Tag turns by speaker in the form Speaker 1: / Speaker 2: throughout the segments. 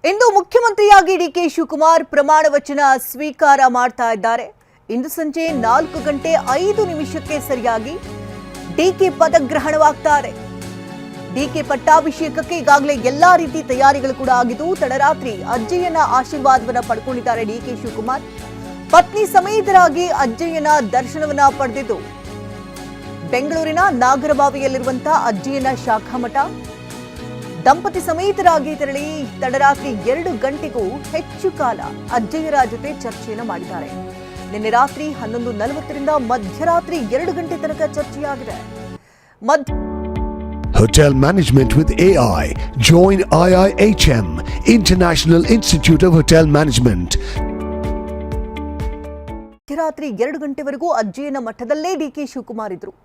Speaker 1: ಇಂದು ಮುಖ್ಯಮಂತ್ರಿಯಾಗಿ ಡಿಕೆ ಶಿವಕುಮಾರ್ ಪ್ರಮಾಣ ವಚನ ಸ್ವೀಕಾರ ಮಾಡ್ತಾ ಇದ್ದಾರೆ. ಇಂದು ಸಂಜೆ 4:05 ಸರಿಯಾಗಿ ಡಿಕೆ ಪದಗ್ರಹಣವಾಗ್ತಾರೆ. ಡಿಕೆ ಪಟ್ಟಾಭಿಷೇಕಕ್ಕೆ ಈಗಾಗಲೇ ಎಲ್ಲಾ ರೀತಿ ತಯಾರಿಗಳು ಕೂಡ ಆಗಿದ್ದು, ತಡರಾತ್ರಿ ಅಜ್ಜಯ್ಯನ ಆಶೀರ್ವಾದವನ್ನ ಪಡ್ಕೊಂಡಿದ್ದಾರೆ ಡಿಕೆ ಶಿವಕುಮಾರ್. ಪತ್ನಿ ಸಮೇತರಾಗಿ ಅಜ್ಜಯ್ಯನ ದರ್ಶನವನ್ನ ಪಡೆದಿದ್ದು ಬೆಂಗಳೂರಿನ ನಾಗರಬಾವಿಯಲ್ಲಿರುವಂತಹ ಅಜ್ಜಯ್ಯನ ಶಾಖಾಮಠ ದಂಪತಿ ಸಮೇತರಾಗಿ ತೆರಳಿ ತಡರಾತ್ರಿ 2 ಗಂಟೆಗೂ ಹೆಚ್ಚು ಕಾಲ ಅಜ್ಜಯ್ಯರ ಜೊತೆ ಚರ್ಚೆಯನ್ನು ಮಾಡಿದ್ದಾರೆ. ನಿನ್ನೆ ರಾತ್ರಿ 11:40ರಿಂದ ಮಧ್ಯರಾತ್ರಿ 2 ಗಂಟೆ ತನಕ ಚರ್ಚೆಯಾಗಿದೆ.
Speaker 2: Hotel Management with AI. Join IIHM, International Institute of Hotel Management.
Speaker 1: ಮಧ್ಯರಾತ್ರಿ 2 ಗಂಟೆವರೆಗೂ ಅಜ್ಜಯ್ಯನ ಮಠದಲ್ಲೇ ಡಿಕೆ ಶಿವಕುಮಾರ್ ಇದ್ರು.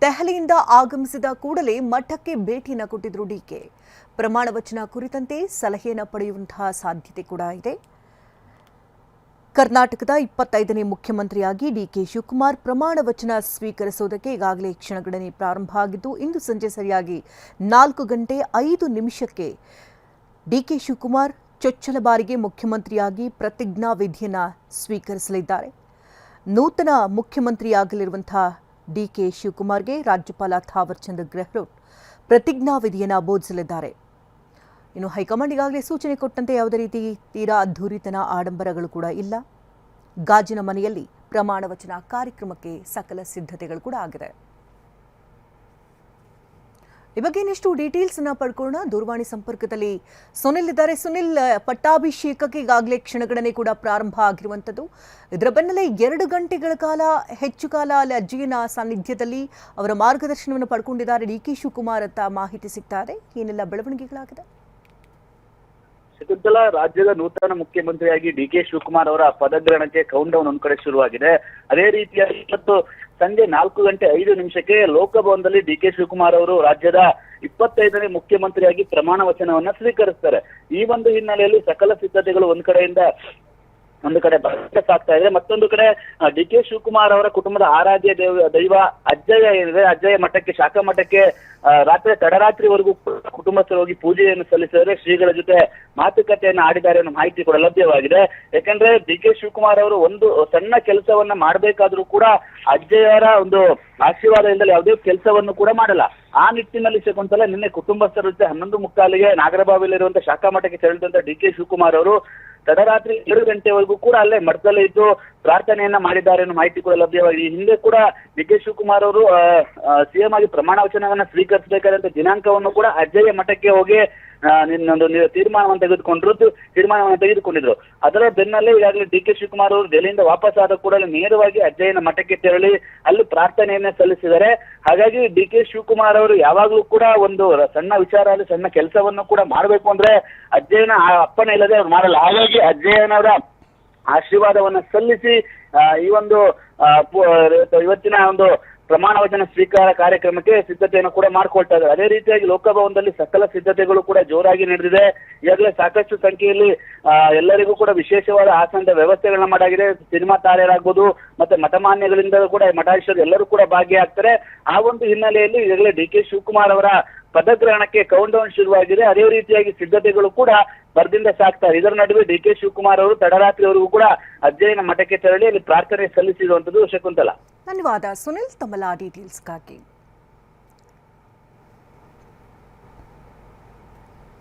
Speaker 1: ದೆಹಲಿಯಿಂದ ಆಗಮಿಸಿದ ಕೂಡಲೇ ಮಠಕ್ಕೆ ಭೇಟಿಯನ್ನು ಕೊಟ್ಟಿದ್ರು ಡಿಕೆ. ಪ್ರಮಾಣ ವಚನ ಕುರಿತಂತೆ ಸಲಹೆಯನ್ನು ಪಡೆಯುವಂತಹ ಸಾಧ್ಯತೆ ಕೂಡ ಇದೆ. ಕರ್ನಾಟಕದ 25ನೇ ಮುಖ್ಯಮಂತ್ರಿಯಾಗಿ ಡಿಕೆ ಶಿವಕುಮಾರ್ ಪ್ರಮಾಣ ವಚನ ಸ್ವೀಕರಿಸುವುದಕ್ಕೆ ಈಗಾಗಲೇ ಕ್ಷಣಗಣನೆ ಪ್ರಾರಂಭ ಆಗಿದ್ದು, ಇಂದು ಸಂಜೆ ಸರಿಯಾಗಿ 4:05 ಡಿಕೆ ಶಿವಕುಮಾರ್ ಚೊಚ್ಚಲ ಬಾರಿಗೆ ಮುಖ್ಯಮಂತ್ರಿಯಾಗಿ ಪ್ರತಿಜ್ಞಾ ವಿಧಿಯನ್ನು ಸ್ವೀಕರಿಸಲಿದ್ದಾರೆ. ನೂತನ ಮುಖ್ಯಮಂತ್ರಿಯಾಗಲಿರುವಂತಹ ಡಿಕೆ ಶಿವಕುಮಾರ್ಗೆ ರಾಜ್ಯಪಾಲ ಥಾವರ್ ಚಂದ್ ಗೆಹ್ಲೋಟ್ ಪ್ರತಿಜ್ಞಾ ವಿಧಿಯನ್ನು ಬೋಧಿಸಲಿದ್ದಾರೆ. ಇನ್ನು ಹೈಕಮಾಂಡ್ ಈಗಾಗಲೇ ಸೂಚನೆ ಕೊಟ್ಟಂತೆ ಯಾವುದೇ ರೀತಿ ತೀರಾ ಅದ್ಧೂರಿತನ ಆಡಂಬರಗಳು ಕೂಡ ಇಲ್ಲ. ಗಾಜಿನ ಮನೆಯಲ್ಲಿ ಪ್ರಮಾಣ ವಚನ ಕಾರ್ಯಕ್ರಮಕ್ಕೆ ಸಕಲ ಸಿದ್ಧತೆಗಳು ಕೂಡ ಆಗಿದೆ. ಈ ಬಗ್ಗೆ ಇನ್ನಷ್ಟು ಡೀಟೇಲ್ಸ್ ಅನ್ನ ಪಡ್ಕೊಳ್ಳೋಣ. ದೂರವಾಣಿ ಸಂಪರ್ಕದಲ್ಲಿ ಸುನಿಲ್ ಇದ್ದಾರೆ. ಸುನಿಲ್, ಪಟ್ಟಾಭಿಷೇಕಕ್ಕೆ ಈಗಾಗಲೇ ಕ್ಷಣಗಣನೆ ಕೂಡ ಪ್ರಾರಂಭ ಆಗಿರುವಂಥದ್ದು. ಇದರ ಬೆನ್ನಲ್ಲೇ 2 ಗಂಟೆಗಳ ಕಾಲ ಹೆಚ್ಚು ಕಾಲ ಅಲ್ಲಿ ಅಜ್ಜಯ್ಯನ ಸಾನ್ನಿಧ್ಯದಲ್ಲಿ ಅವರ ಮಾರ್ಗದರ್ಶನವನ್ನು ಪಡ್ಕೊಂಡಿದ್ದಾರೆ ಡಿಕೆ ಶಿವಕುಮಾರ್ ಅಂತ ಮಾಹಿತಿ ಸಿಗ್ತಾ ಇದೆ. ಏನೆಲ್ಲ ಬೆಳವಣಿಗೆಗಳಾಗಿದೆ?
Speaker 3: ಶಕುಂತಲಾ, ರಾಜ್ಯದ ನೂತನ ಮುಖ್ಯಮಂತ್ರಿಯಾಗಿ ಡಿಕೆ ಶಿವಕುಮಾರ್ ಅವರ ಪದಗ್ರಹಣಕ್ಕೆ ಕೌಂಟ್ ಡೌನ್ ಒಂದ್ ಕಡೆ ಶುರುವಾಗಿದೆ. ಅದೇ ರೀತಿಯಾಗಿ ಇವತ್ತು ಸಂಜೆ 4:05 ಲೋಕಭವನದಲ್ಲಿ ಡಿಕೆ ಶಿವಕುಮಾರ್ ಅವರು ರಾಜ್ಯದ 25ನೇ ಮುಖ್ಯಮಂತ್ರಿಯಾಗಿ ಪ್ರಮಾಣ ವಚನವನ್ನ ಸ್ವೀಕರಿಸ್ತಾರೆ. ಈ ಒಂದು ಹಿನ್ನೆಲೆಯಲ್ಲಿ ಸಕಲ ಸಿದ್ಧತೆಗಳು ಒಂದು ಕಡೆ ಸಾಗ್ತಾ ಇದೆ. ಮತ್ತೊಂದು ಕಡೆ ಡಿಕೆ ಶಿವಕುಮಾರ್ ಅವರ ಕುಟುಂಬದ ಆರಾಧ್ಯ ದೈವ ಅಜ್ಜಯ್ಯ ಏನಿದೆ, ಅಜ್ಜಯ್ಯ ಮಠಕ್ಕೆ, ಶಾಖಾ ಮಠಕ್ಕೆ ತಡರಾತ್ರಿವರೆಗೂ ಕುಟುಂಬಸ್ಥರು ಹೋಗಿ ಪೂಜೆಯನ್ನು ಸಲ್ಲಿಸಿದರೆ ಶ್ರೀಗಳ ಜೊತೆ ಮಾತುಕತೆಯನ್ನು ಆಡಿದ್ದಾರೆ ಅನ್ನೋ ಮಾಹಿತಿ ಕೂಡ ಲಭ್ಯವಾಗಿದೆ. ಯಾಕಂದ್ರೆ ಡಿಕೆ ಶಿವಕುಮಾರ್ ಅವರು ಒಂದು ಸಣ್ಣ ಕೆಲಸವನ್ನ ಮಾಡಬೇಕಾದ್ರೂ ಕೂಡ ಅಜ್ಜಯ್ಯರ ಒಂದು ಆಶೀರ್ವಾದದಿಂದಲೇ ಯಾವುದೇ ಕೆಲಸವನ್ನು ಕೂಡ ಮಾಡಲ್ಲ. ಆ ನಿಟ್ಟಿನಲ್ಲಿ ಶಕುಂತಲಾ, ನಿನ್ನೆ ಕುಟುಂಬಸ್ಥರ ಜೊತೆ 11:45 ನಾಗರಬಾವಿಯಲ್ಲಿರುವಂತಹ ಶಾಖಾ ಮಠಕ್ಕೆ ತೆರಳಿದಂತ ಡಿಕೆ ಶಿವಕುಮಾರ್ ಅವರು ತಡರಾತ್ರಿ 2 ಗಂಟೆವರೆಗೂ ಕೂಡ ಅಲ್ಲೇ ಮಠದಲ್ಲೇ ಇದ್ದು ಪ್ರಾರ್ಥನೆಯನ್ನ ಮಾಡಿದ್ದಾರೆ ಅನ್ನೋ ಮಾಹಿತಿ ಕೂಡ ಲಭ್ಯವಾಗಿದೆ. ಈ ಹಿಂದೆ ಕೂಡ ಡಿ.ಕೆ. ಶಿವಕುಮಾರ್ ಅವರು ಸಿಎಂ ಆಗಿ ಪ್ರಮಾಣ ವಚನವನ್ನ ಸ್ವೀಕರಿಸಬೇಕಾದಂತ ದಿನಾಂಕವನ್ನು ಕೂಡ ಅಜ್ಜಯ್ಯ ಮಠಕ್ಕೆ ಹೋಗಿ ತೀರ್ಮಾನವನ್ನು ತೆಗೆದುಕೊಂಡಿದ್ರು. ಅದರ ಬೆನ್ನಲ್ಲೇ ಈಗಾಗಲೇ ಡಿ.ಕೆ. ಶಿವಕುಮಾರ್ ಅವರು ದೆಹಲಿಯಿಂದ ವಾಪಸ್ ಆದ ಕೂಡಲೇ ನೇರವಾಗಿ ಅಜ್ಜಯ್ಯನ ಮಠಕ್ಕೆ ತೆರಳಿ ಅಲ್ಲಿ ಪ್ರಾರ್ಥನೆಯನ್ನ ಸಲ್ಲಿಸಿದ್ದಾರೆ. ಹಾಗಾಗಿ ಡಿ.ಕೆ. ಶಿವಕುಮಾರ್ ಅವರು ಯಾವಾಗ್ಲೂ ಕೂಡ ಒಂದು ಸಣ್ಣ ವಿಚಾರ ಅಲ್ಲಿ ಸಣ್ಣ ಕೆಲಸವನ್ನು ಕೂಡ ಮಾಡ್ಬೇಕು ಅಂದ್ರೆ ಅಜ್ಜಯ್ಯನ ಅಪ್ಪಣೆ ಇಲ್ಲದೆ ಅವ್ರು ಮಾಡಲ್ಲ. ಹಾಗಾಗಿ ಅಜ್ಜಯ್ಯನವರ ಆಶೀರ್ವಾದವನ್ನ ಸಲ್ಲಿಸಿ ಈ ಒಂದು ಇವತ್ತಿನ ಒಂದು ಪ್ರಮಾಣ ವಚನ ಸ್ವೀಕಾರ ಕಾರ್ಯಕ್ರಮಕ್ಕೆ ಸಿದ್ಧತೆಯನ್ನು ಕೂಡ ಮಾಡ್ಕೊಳ್ತಾ ಇದ್ದಾರೆ. ಅದೇ ರೀತಿಯಾಗಿ ಲೋಕಭವನದಲ್ಲಿ ಸಕಲ ಸಿದ್ಧತೆಗಳು ಕೂಡ ಜೋರಾಗಿ ನಡೆದಿದೆ. ಈಗಾಗಲೇ ಸಾಕಷ್ಟು ಸಂಖ್ಯೆಯಲ್ಲಿ ಎಲ್ಲರಿಗೂ ಕೂಡ ವಿಶೇಷವಾದ ಆಸನದ ವ್ಯವಸ್ಥೆಗಳನ್ನ ಮಾಡಾಗಿದೆ. ಸಿನಿಮಾ ತಾರೆಯರಾಗ್ಬೋದು, ಮತ್ತೆ ಮಠಮಾನ್ಯಗಳಿಂದ ಕೂಡ ಮಠಾಧೀಶರು ಎಲ್ಲರೂ ಕೂಡ ಭಾಗಿಯಾಗ್ತಾರೆ. ಆ ಒಂದು ಹಿನ್ನೆಲೆಯಲ್ಲಿ ಈಗಾಗಲೇ ಡಿ.ಕೆ. ಶಿವಕುಮಾರ್ ಅವರ ಪದಗ್ರಹಣಕ್ಕೆ ಕೌಂಟ್ ಡೌನ್ ಶುರುವಾಗಿದೆ. ಅದೇ ರೀತಿಯಾಗಿ ಸಿದ್ಧತೆಗಳು ಕೂಡ ಭರದಿಂದ ಸಾಕ್ತಾರೆ. ಇದರ ನಡುವೆ ಡಿ.ಕೆ. ಶಿವಕುಮಾರ್ ಅವರು ತಡರಾತ್ರಿವರೆಗೂ ಕೂಡ ಅಜ್ಜಯ್ಯನ ಮಠಕ್ಕೆ ತೆರಳಿ ಅಲ್ಲಿ ಪ್ರಾರ್ಥನೆ ಸಲ್ಲಿಸಿರುವಂತದ್ದು. ಶಕುಂತಲಾ,
Speaker 1: ಧನ್ಯವಾದ ಸುನಿಲ್, ತಮ್ಮ ಡೀಟೇಲ್ಸ್ಗಾಗಿ.